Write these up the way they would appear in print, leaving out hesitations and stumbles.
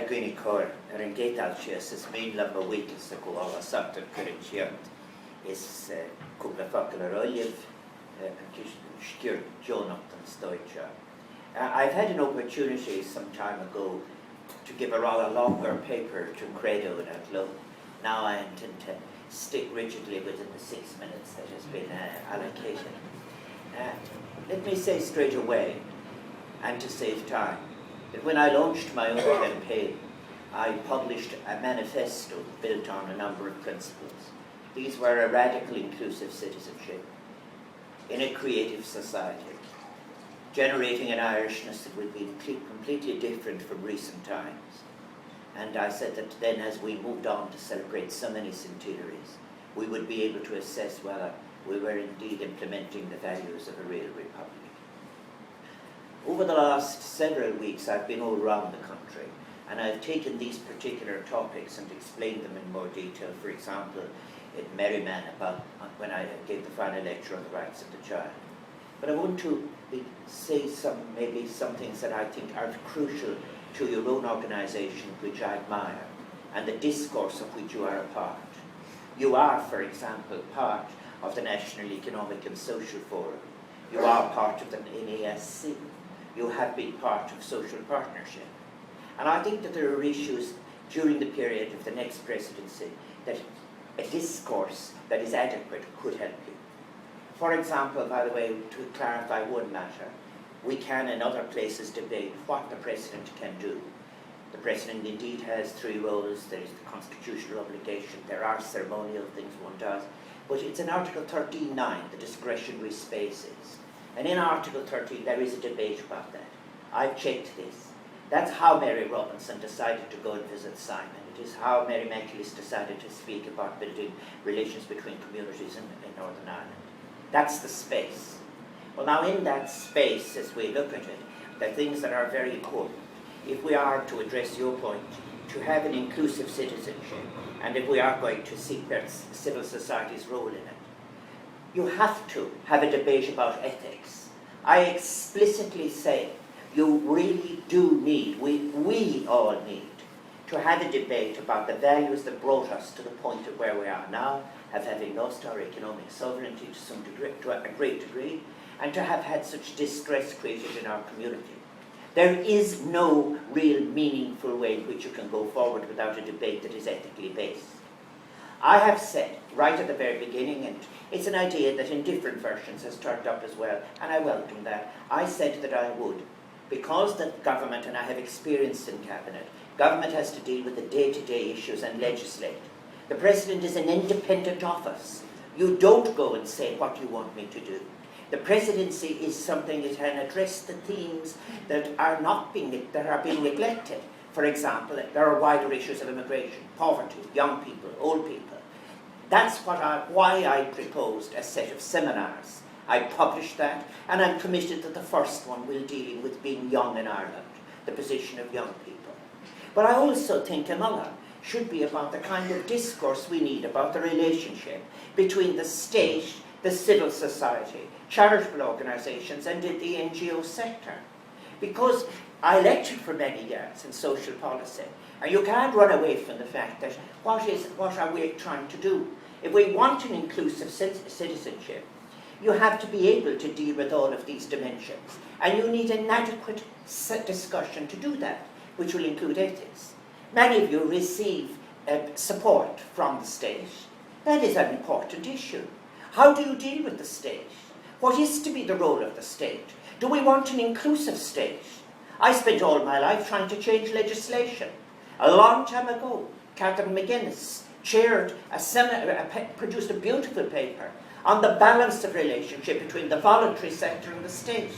Gwini Cor, yn geidal sias, ys mein lam y weikis y gwael a sabt yn cyrra'n siant, is cwbl ffocl yr olyf, yn sgyr Jonathan Stoicha. I've had an opportunity some time ago to give a rather longer paper to Credo in Athlone. Now I intend to stick rigidly within the 6 minutes that has been allocated. Let me say straight away, and to save time, that when I launched my own campaign, I published a manifesto built on a number of principles. These were a radical inclusive citizenship in a creative society, generating an Irishness that would be completely different from recent times. And I said that then, as we moved on to celebrate so many centenaries, we would be able to assess whether we were indeed implementing the values of a real republic. Over the last several weeks, I've been all around the country, and I've taken these particular topics and explained them in more detail. For example, in Merriman, about when I gave the final lecture on the rights of the child. But I want to say maybe some things that I think are crucial to your own organisation, which I admire, and the discourse of which you are a part. You are, for example, part of the National Economic and Social Forum. You are part of the NASC. You have been part of social partnership. And I think that there are issues during the period of the next presidency that a discourse that is adequate could help you. For example, by the way, to clarify one matter, we can in other places debate what the President can do. The President indeed has 3 roles. There is the constitutional obligation, there are ceremonial things one does, but it's in Article 13.9, the discretionary spaces. And in Article 13 there is a debate about that. I've checked this. That's how Mary Robinson decided to go and visit Simon. It is how Mary McAleese decided to speak about building relations between communities in Northern Ireland. That's the space. Well, now in that space, as we look at it, there are things that are very important. If we are to address your point, to have an inclusive citizenship, and if we are going to seek that civil society's role in it, you have to have a debate about ethics. I explicitly say you really do need, we all need, to have a debate about the values that brought us to the point of where we are now, of having lost our economic sovereignty to some degree, to a great degree, and to have had such distress created in our community. There is no real meaningful way in which you can go forward without a debate that is ethically based. I have said right at the very beginning, and it's an idea that in different versions has turned up as well, and I welcome that. I said that I would, because the government, and I have experience in cabinet, government has to deal with the day-to-day issues and legislate. The President is an independent office. You don't go and say what you want me to do. The presidency is something that can address the themes that are being neglected. For example, there are wider issues of immigration, poverty, young people, old people. That's why I proposed a set of seminars. I published that, and I'm committed that the first one will deal with being young in Ireland, the position of young people. But I also think another should be about the kind of discourse we need about the relationship between the state, the civil society, charitable organisations, and the NGO sector. Because I lectured for many years in social policy, and you can't run away from the fact that what are we trying to do? If we want an inclusive citizenship, you have to be able to deal with all of these dimensions, and you need an adequate discussion to do that, which will include ethics. Many of you receive support from the state. That is an important issue. How do you deal with the state? What is to be the role of the state? Do we want an inclusive state? I spent all my life trying to change legislation. A long time ago, Catherine McGuinness produced a beautiful paper on the balance of relationship between the voluntary sector and the state.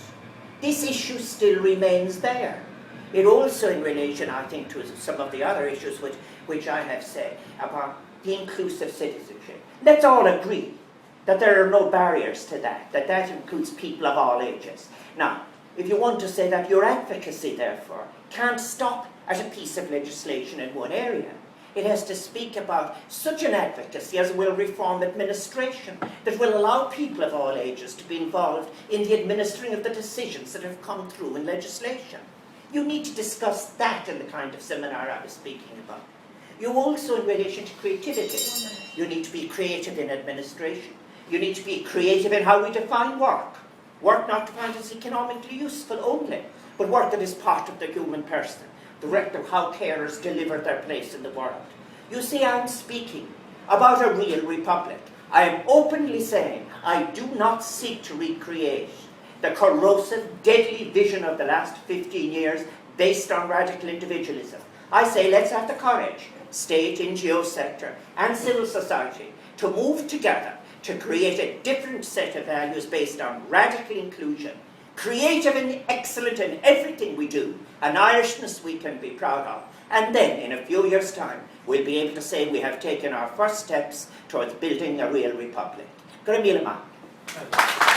This issue still remains there. It also, in relation, I think, to some of the other issues which I have said about the inclusive citizenship. Let's all agree that there are no barriers to that includes people of all ages. Now, if you want to say that your advocacy, therefore, can't stop at a piece of legislation in one area, it has to speak about such an advocacy as will reform administration that will allow people of all ages to be involved in the administering of the decisions that have come through in legislation. You need to discuss that in the kind of seminar I was speaking about. You also, in relation to creativity, you need to be creative in administration. You need to be creative in how we define work. Work not defined as economically useful only, but work that is part of the human person, the record of how carers deliver their place in the world. You see, I'm speaking about a real republic. I am openly saying I do not seek to recreate the corrosive, deadly vision of the last 15 years based on radical individualism. I say let's have the courage, state, NGO sector, and civil society, to move together to create a different set of values based on radical inclusion, creative and excellent in everything we do, an Irishness we can be proud of. And then, in a few years' time, we'll be able to say we have taken our first steps towards building a real republic. Go to Míle maith.